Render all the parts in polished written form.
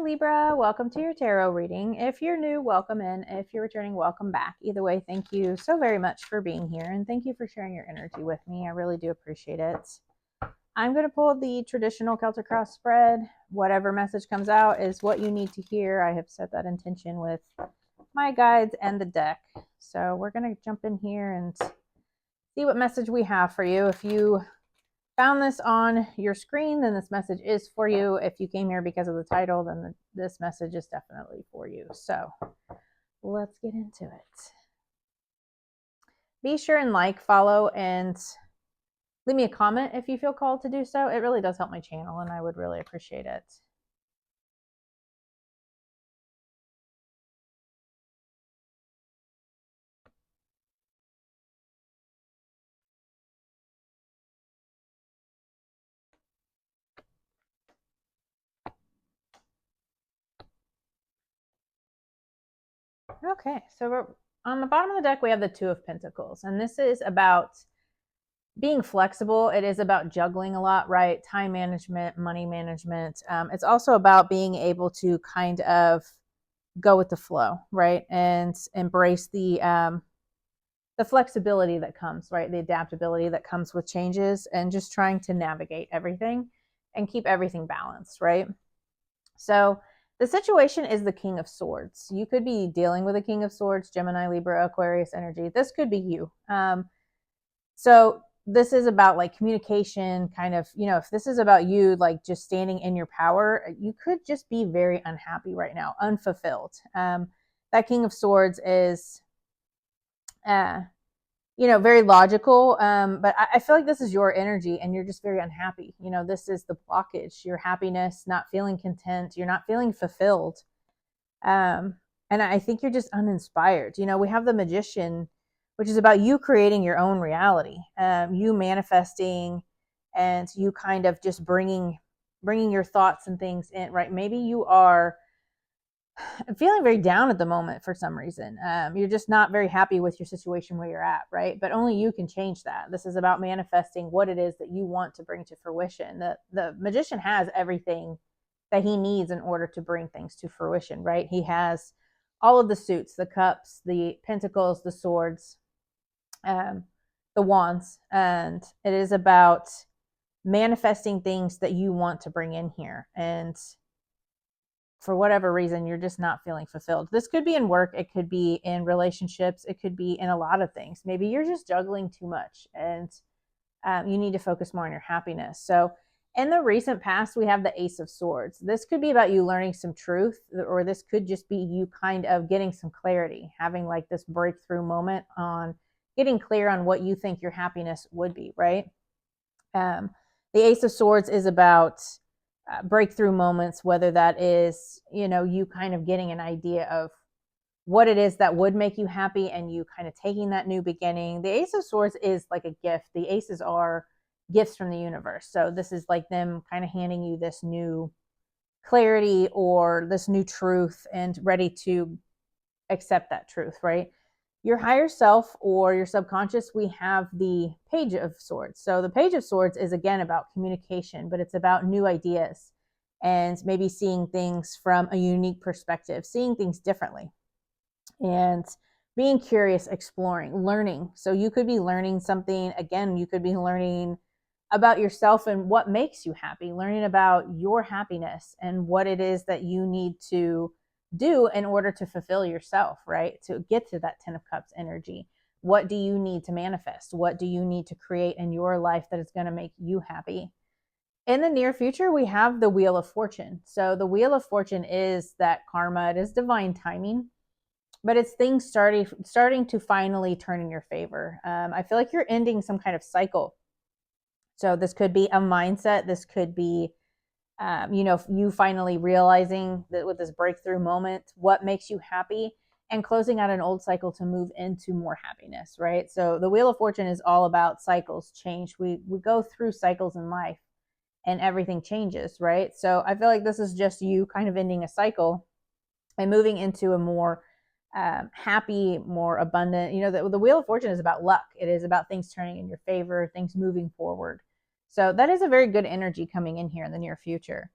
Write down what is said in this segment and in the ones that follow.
Libra. Welcome to your tarot reading. If you're new, welcome in. If you're returning, welcome back. Either way, thank you so very much for being here, and thank you for sharing your energy with me. I really do appreciate it. I'm going to pull the traditional Celtic cross spread. Whatever message comes out is what you need to hear. I have set that intention with my guides and the deck. So we're going to jump in here and see what message we have for you. If you found this on your screen, then this message is for you. If you came here because of the title, then this message is definitely for you. So let's get into it. Be sure and like, follow, and leave me a comment if you feel called to do so. It really does help my channel, and I would really appreciate it. Okay, so we're on the bottom of the deck, we have the Two of Pentacles, and this is about being flexible. It is about juggling a lot, right? Time management, money management. It's also about being able to kind of go with the flow, right? And embrace the flexibility that comes, right? The adaptability that comes with changes, and just trying to navigate everything and keep everything balanced, right? So the situation is the King of Swords. You could be dealing with a King of Swords, Gemini, Libra, Aquarius energy. This could be you. So this is about like communication, kind of, if this is about you, like just standing in your power, you could just be very unhappy right now, unfulfilled. That King of Swords is, very logical. But I feel like this is your energy and you're just very unhappy. This is the blockage, your happiness, not feeling content. You're not feeling fulfilled. And I think you're just uninspired. We have the Magician, which is about you creating your own reality, you manifesting, and you kind of just bringing your thoughts and things in, right? Maybe you are feeling very down at the moment for some reason. You're just not very happy with your situation where you're at, right? But only you can change that. This is about manifesting what it is that you want to bring to fruition. The Magician has everything that he needs in order to bring things to fruition, right? He has all of the suits, the cups, the pentacles, the swords, the wands, and it is about manifesting things that you want to bring in here. And for whatever reason, you're just not feeling fulfilled. This could be in work. It could be in relationships. It could be in a lot of things. Maybe you're just juggling too much, and you need to focus more on your happiness. So in the recent past, we have the Ace of Swords. This could be about you learning some truth, or this could just be you kind of getting some clarity, having like this breakthrough moment on getting clear on what you think your happiness would be, right? The Ace of Swords is about breakthrough moments, whether that is, you kind of getting an idea of what it is that would make you happy and you kind of taking that new beginning. The Ace of Swords is like a gift. The aces are gifts from the universe. So this is like them kind of handing you this new clarity or this new truth and ready to accept that truth, right? Your higher self or your subconscious, we have the Page of Swords. So the Page of Swords is again about communication, but it's about new ideas and maybe seeing things from a unique perspective, seeing things differently, and being curious, exploring, learning. So you could be learning something. Again, you could be learning about yourself and what makes you happy, learning about your happiness and what it is that you need to do in order to fulfill yourself, right? To get to that 10 of Cups energy. What do you need to manifest? What do you need to create in your life that is going to make you happy? In the near future, we have the Wheel of Fortune. So the Wheel of Fortune is that karma. It is divine timing, but it's things starting to finally turn in your favor. I feel like you're ending some kind of cycle. So this could be a mindset. This could be you finally realizing that with this breakthrough moment, what makes you happy, and closing out an old cycle to move into more happiness, right? So the Wheel of Fortune is all about cycles, change. We go through cycles in life and everything changes, right? So I feel like this is just you kind of ending a cycle and moving into a more happy, more abundant. The Wheel of Fortune is about luck. It is about things turning in your favor, things moving forward. So that is a very good energy coming in here in the near future.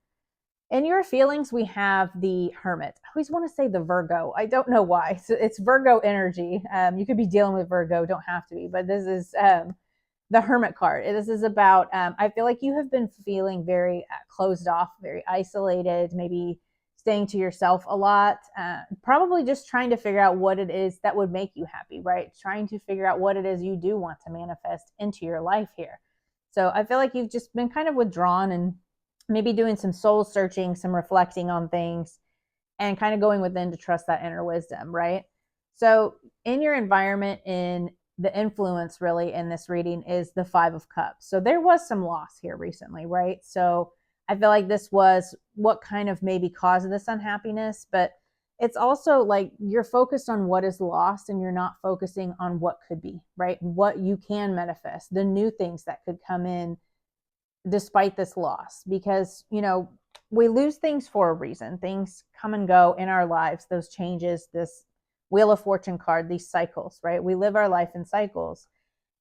In your feelings, we have the Hermit. I always want to say the Virgo. I don't know why. So it's Virgo energy. You could be dealing with Virgo, don't have to be, but this is the Hermit card. This is about, I feel like you have been feeling very closed off, very isolated, maybe staying to yourself a lot, probably just trying to figure out what it is that would make you happy, right? Trying to figure out what it is you do want to manifest into your life here. So I feel like you've just been kind of withdrawn and maybe doing some soul searching, some reflecting on things, and kind of going within to trust that inner wisdom, right? So, in your environment, in the influence really in this reading is the Five of Cups. So, there was some loss here recently, right? So, I feel like this was what kind of maybe caused this unhappiness, but it's also like you're focused on what is lost and you're not focusing on what could be, right? What you can manifest, the new things that could come in despite this loss, because we lose things for a reason. Things come and go in our lives, those changes, this Wheel of Fortune card, these cycles, right? We live our life in cycles,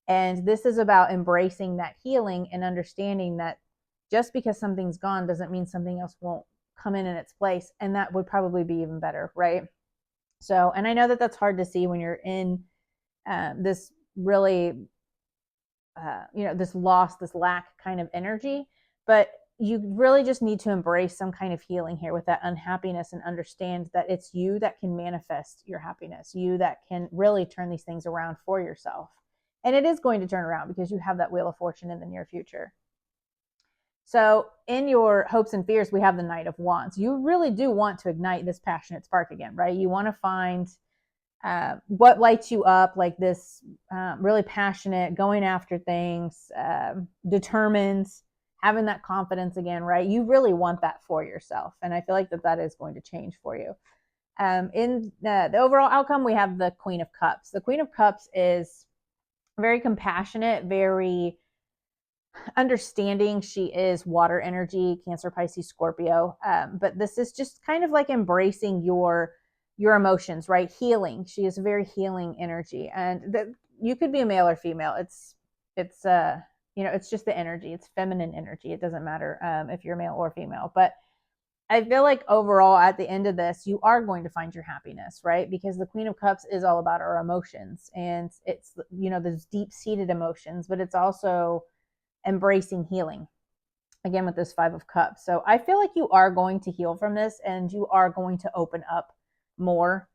and this is about embracing that healing and understanding that just because something's gone doesn't mean something else won't come in its place, and that would probably be even better, right? So, and I know that that's hard to see when you're in this really this loss, this lack kind of energy, but you really just need to embrace some kind of healing here with that unhappiness and understand that it's you that can manifest your happiness, you that can really turn these things around for yourself. And it is going to turn around because you have that Wheel of Fortune in the near future. So in your hopes and fears, we have the Knight of Wands. You really do want to ignite this passionate spark again, right? You want to find what lights you up, like this really passionate, going after things, determined, having that confidence again, right? You really want that for yourself. And I feel like that is going to change for you. In the overall outcome, we have the Queen of Cups. The Queen of Cups is very compassionate, very understanding. She is water energy, Cancer, Pisces, Scorpio. But this is just kind of like embracing your emotions, right? Healing. She is a very healing energy, and that you could be a male or female. It's it's just the energy. It's feminine energy. It doesn't matter if you're male or female. But I feel like overall, at the end of this, you are going to find your happiness, right? Because the Queen of Cups is all about our emotions, and it's those deep seated emotions, but it's also embracing healing again with this Five of Cups. So I feel like you are going to heal from this, and you are going to open up more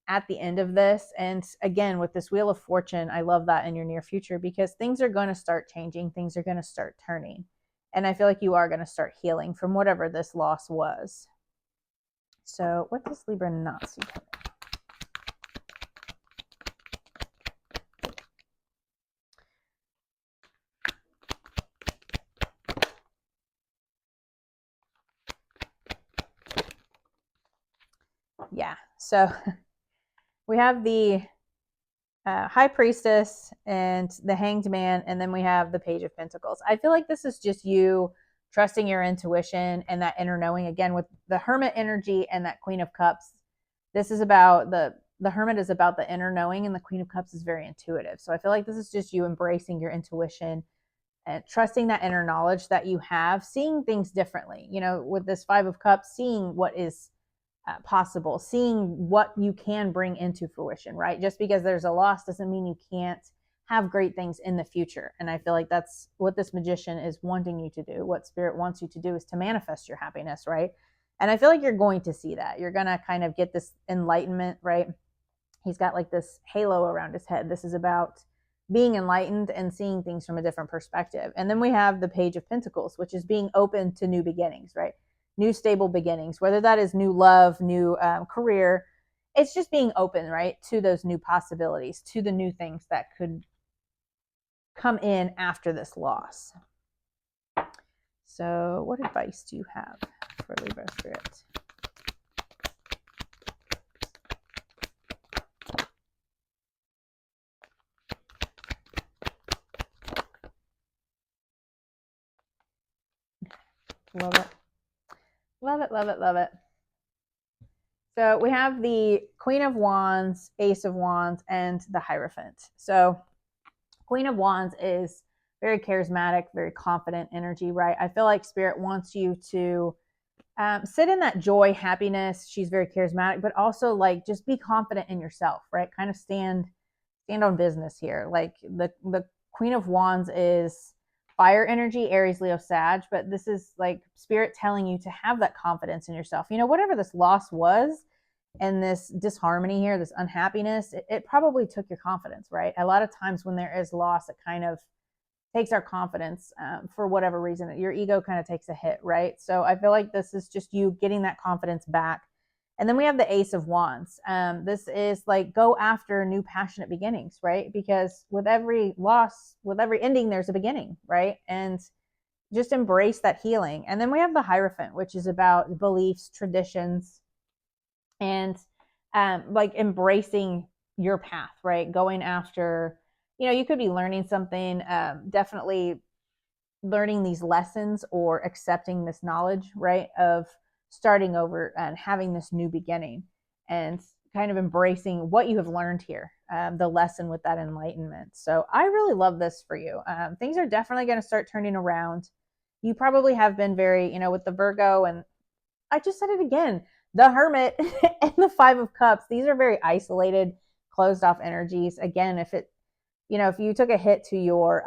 at the end of this. And again, with this Wheel of Fortune, I love that in your near future, because things are going to start changing, things are going to start turning, and I feel like you are going to start healing from whatever this loss was. So what does Libra not see coming? Yeah, so we have the High Priestess and the Hanged Man, and then we have the Page of Pentacles. I feel like this is just you trusting your intuition and that inner knowing. Again, with the Hermit energy and that Queen of Cups, this is about the Hermit is about the inner knowing, and the Queen of Cups is very intuitive. So I feel like this is just you embracing your intuition and trusting that inner knowledge that you have, seeing things differently. With this Five of Cups, seeing what is possible, seeing what you can bring into fruition, right? Just because there's a loss doesn't mean you can't have great things in the future. And I feel like that's what this magician is wanting you to do. What Spirit wants you to do is to manifest your happiness, right? And I feel like you're going to see that. You're going to kind of get this enlightenment, right? He's got like this halo around his head. This is about being enlightened and seeing things from a different perspective. And then we have the Page of Pentacles, which is being open to new beginnings, right? New stable beginnings, whether that is new love, new career. It's just being open, right, to those new possibilities, to the new things that could come in after this loss. So what advice do you have for Libra Spirit? Love it. Love it, love it, love it. So we have the Queen of Wands, Ace of Wands, and the Hierophant. So Queen of Wands is very charismatic, very confident energy, right? I feel like Spirit wants you to Sit in that joy, happiness. She's very charismatic, but also like just be confident in yourself, right? Kind of stand on business here. Like the Queen of Wands is fire energy, Aries, Leo, Sag, but this is like spirit telling you to have that confidence in yourself. You know, whatever this loss was and this disharmony here, this unhappiness, it probably took your confidence, right? A lot of times when there is loss, it kind of takes our confidence for whatever reason. Your ego kind of takes a hit, right? So I feel like this is just you getting that confidence back. And then we have the Ace of Wands. This is like go after new passionate beginnings, right? Because with every loss, with every ending, there's a beginning, right? And just embrace that healing. And then we have the Hierophant, which is about beliefs, traditions, and like embracing your path, right? Going after, you know, you could be learning something, definitely learning these lessons or accepting this knowledge, right? Of starting over and having this new beginning and kind of embracing what you have learned here, the lesson with that enlightenment. So I really love this for you. Things are definitely going to start turning around. You probably have been very, you know, with the Virgo, and I just said it again, the Hermit and the Five of Cups. These are very isolated, closed off energies. Again, if it, you know, if you took a hit to your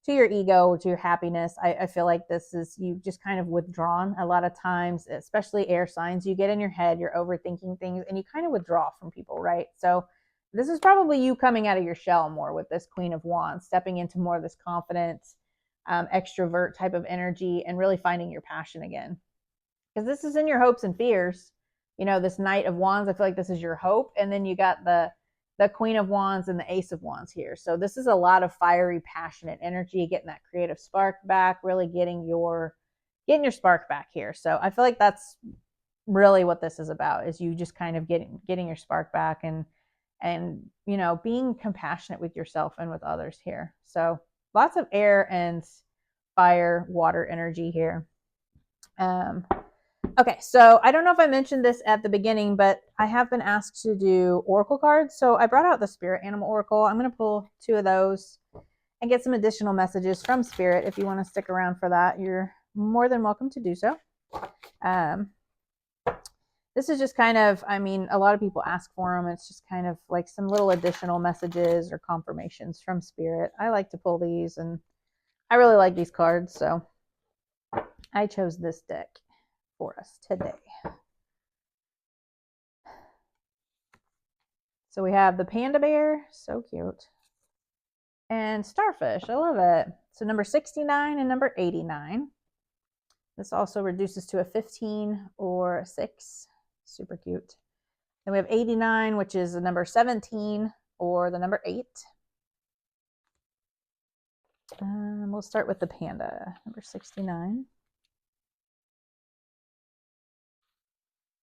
ego, to your happiness, I feel like this is you just kind of withdrawn a lot of times, especially air signs. You get in your head, you're overthinking things, and you kind of withdraw from people, right? So this is probably you coming out of your shell more with this Queen of Wands, stepping into more of this confident, extrovert type of energy and really finding your passion again. Because this is in your hopes and fears. You know, this Knight of Wands, I feel like this is your hope. And then you got the Queen of Wands and the Ace of Wands here. So this is a lot of fiery, passionate energy, getting that creative spark back, really getting your spark back here. So I feel like that's really what this is about, is you just kind of getting your spark back and you know, being compassionate with yourself and with others here. So lots of air and fire, water energy here. Okay, so I don't know if I mentioned this at the beginning, but I have been asked to do oracle cards. So I brought out the Spirit Animal Oracle. I'm going to pull 2 of those and get some additional messages from Spirit. If you want to stick around for that, you're more than welcome to do so. This is just kind of, I mean, a lot of people ask for them. It's just kind of like some little additional messages or confirmations from Spirit. I like to pull these, and I really like these cards, so I chose this deck for us today. So we have the Panda Bear, so cute, and Starfish, I love it. So number 69 and number 89. This also reduces to a 15 or a 6, super cute. Then we have 89, which is the number 17 or the number 8. We'll start with the Panda, number 69.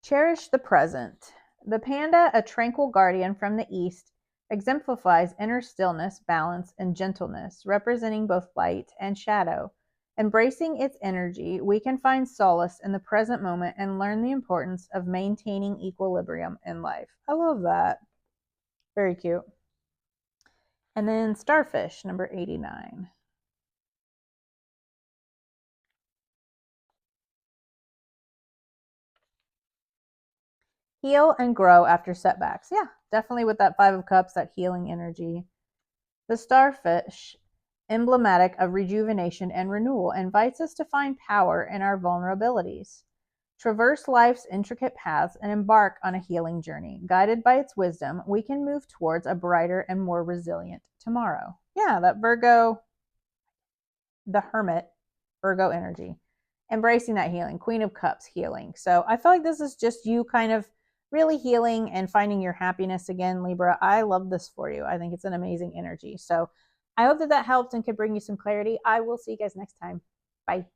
Cherish the present. The panda, a tranquil guardian from the east, exemplifies inner stillness, balance, and gentleness, representing both light and shadow. Embracing its energy, we can find solace in the present moment and learn the importance of maintaining equilibrium in life. I love that. Very cute. And then Starfish, number 89. Heal and grow after setbacks. Yeah, definitely with that 5 of Cups, that healing energy. The Starfish, emblematic of rejuvenation and renewal, invites us to find power in our vulnerabilities. Traverse life's intricate paths and embark on a healing journey. Guided by its wisdom, we can move towards a brighter and more resilient tomorrow. Yeah, that Virgo, the Hermit, Virgo energy. Embracing that healing. Queen of Cups, healing. So I feel like this is just you kind of really healing and finding your happiness again, Libra. I love this for you. I think it's an amazing energy. So I hope that helped and could bring you some clarity. I will see you guys next time. Bye.